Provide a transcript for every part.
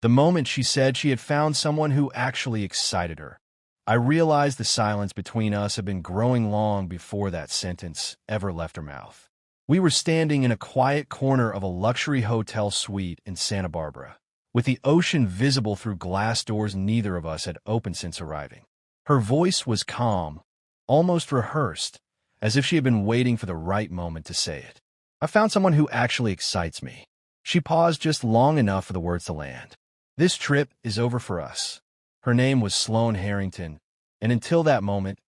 The moment she said she had found someone who actually excited her, I realized the silence between us had been growing long before that sentence ever left her mouth. We were standing in a quiet corner of a luxury hotel suite in Santa Barbara, with the ocean visible through glass doors neither of us had opened since arriving. Her voice was calm, almost rehearsed, as if she had been waiting for the right moment to say it. I found someone who actually excites me. She paused just long enough for the words to land. This trip is over for us. Her name was Sloane Harrington, and until that moment,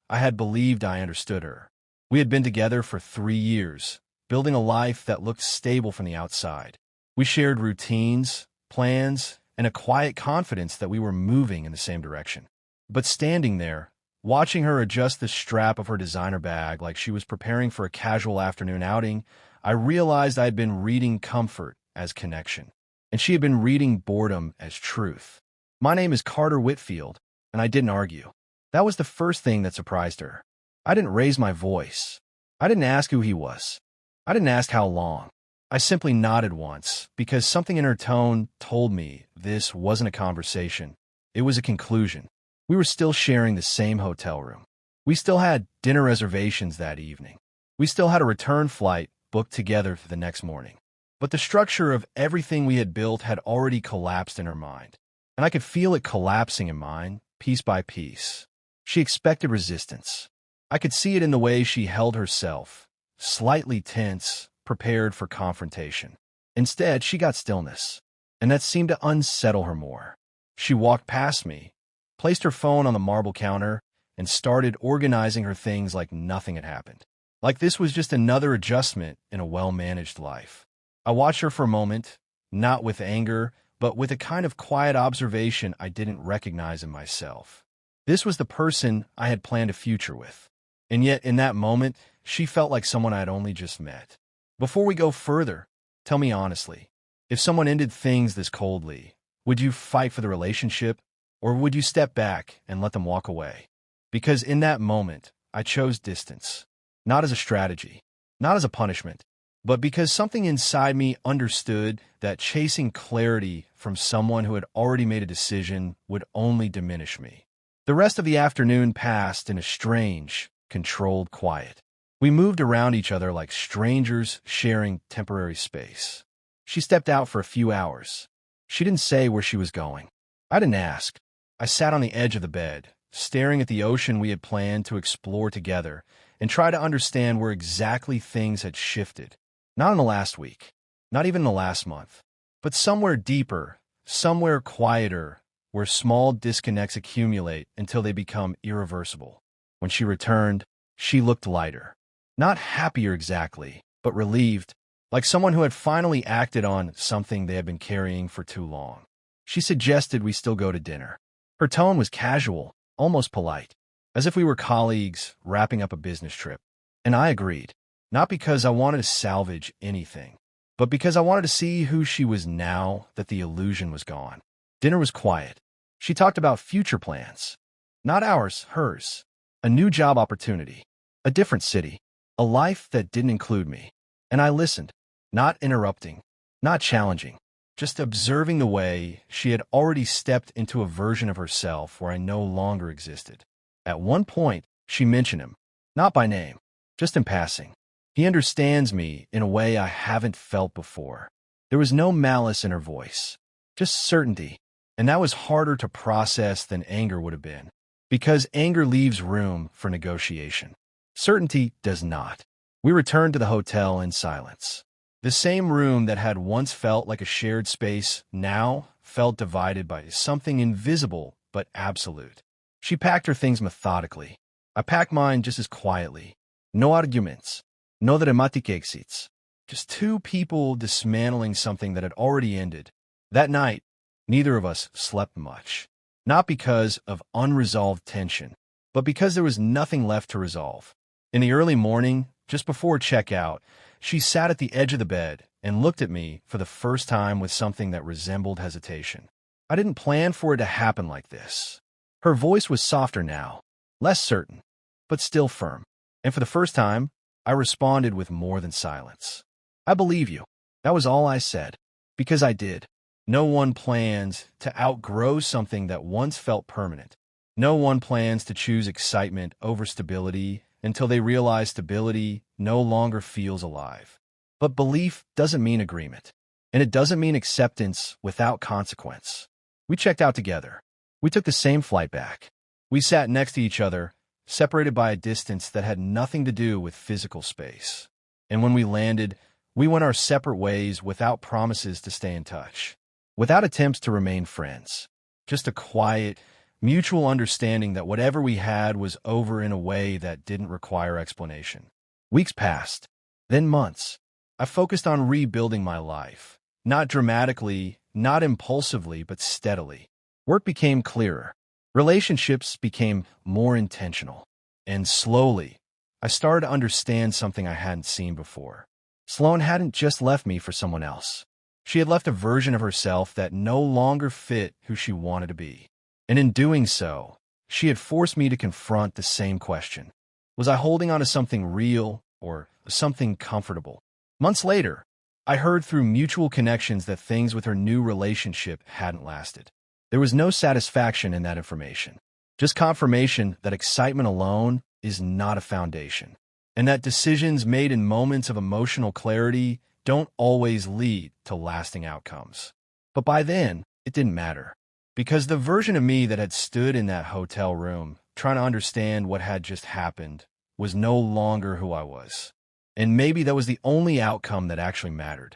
I had believed I understood her. We had been together for 3 years, building a life that looked stable from the outside. We shared routines, plans, and a quiet confidence that we were moving in the same direction. But standing there, watching her adjust the strap of her designer bag like she was preparing for a casual afternoon outing, I realized I had been reading comfort as connection, and she had been reading boredom as truth. My name is Carter Whitfield, and I didn't argue. That was the first thing that surprised her. I didn't raise my voice. I didn't ask who he was. I didn't ask how long. I simply nodded once, because something in her tone told me this wasn't a conversation. It was a conclusion. We were still sharing the same hotel room. We still had dinner reservations that evening. We still had a return flight booked together for the next morning. But the structure of everything we had built had already collapsed in her mind, and I could feel it collapsing in mine, piece by piece. She expected resistance. I could see it in the way she held herself, slightly tense, prepared for confrontation. Instead, she got stillness, and that seemed to unsettle her more. She walked past me, placed her phone on the marble counter, and started organizing her things like nothing had happened. Like this was just another adjustment in a well-managed life. I watched her for a moment, not with anger, but with a kind of quiet observation I didn't recognize in myself. This was the person I had planned a future with. And yet, in that moment, she felt like someone I had only just met. Before we go further, tell me honestly, if someone ended things this coldly, would you fight for the relationship, or would you step back and let them walk away? Because in that moment, I chose distance, not as a strategy, not as a punishment, but because something inside me understood that chasing clarity from someone who had already made a decision would only diminish me. The rest of the afternoon passed in a strange, controlled quiet. We moved around each other like strangers sharing temporary space. She stepped out for a few hours. She didn't say where she was going. I didn't ask. I sat on the edge of the bed, staring at the ocean we had planned to explore together, and try to understand where exactly things had shifted. Not in the last week, not even in the last month, but somewhere deeper, somewhere quieter, where small disconnects accumulate until they become irreversible. When she returned, she looked lighter. Not happier exactly, but relieved, like someone who had finally acted on something they had been carrying for too long. She suggested we still go to dinner. Her tone was casual, almost polite, as if we were colleagues wrapping up a business trip. And I agreed. Not because I wanted to salvage anything, but because I wanted to see who she was now that the illusion was gone. Dinner was quiet. She talked about future plans. Not ours, hers. A new job opportunity. A different city. A life that didn't include me. And I listened, not interrupting, not challenging, just observing the way she had already stepped into a version of herself where I no longer existed. At one point, she mentioned him, not by name, just in passing. He understands me in a way I haven't felt before. There was no malice in her voice, just certainty, and that was harder to process than anger would have been, because anger leaves room for negotiation. Certainty does not. We returned to the hotel in silence. The same room that had once felt like a shared space now felt divided by something invisible but absolute. She packed her things methodically. I packed mine just as quietly. No arguments. No dramatic exits. Just two people dismantling something that had already ended. That night, neither of us slept much. Not because of unresolved tension, but because there was nothing left to resolve. In the early morning, just before checkout, she sat at the edge of the bed and looked at me for the first time with something that resembled hesitation. I didn't plan for it to happen like this. Her voice was softer now, less certain, but still firm. And for the first time, I responded with more than silence. I believe you. That was all I said. Because I did. No one plans to outgrow something that once felt permanent. No one plans to choose excitement over stability until they realize stability no longer feels alive. But belief doesn't mean agreement, and it doesn't mean acceptance without consequence. We checked out together. We took the same flight back. We sat next to each other, separated by a distance that had nothing to do with physical space. And when we landed, we went our separate ways without promises to stay in touch, without attempts to remain friends. Just a quiet, mutual understanding that whatever we had was over in a way that didn't require explanation. Weeks passed, then months. I focused on rebuilding my life, not dramatically, not impulsively, but steadily. Work became clearer. Relationships became more intentional. And slowly, I started to understand something I hadn't seen before. Sloane hadn't just left me for someone else. She had left a version of herself that no longer fit who she wanted to be. And in doing so, she had forced me to confront the same question. Was I holding on to something real or something comfortable? Months later, I heard through mutual connections that things with her new relationship hadn't lasted. There was no satisfaction in that information, just confirmation that excitement alone is not a foundation, and that decisions made in moments of emotional clarity don't always lead to lasting outcomes. But by then, it didn't matter, because the version of me that had stood in that hotel room trying to understand what had just happened was no longer who I was. And maybe that was the only outcome that actually mattered.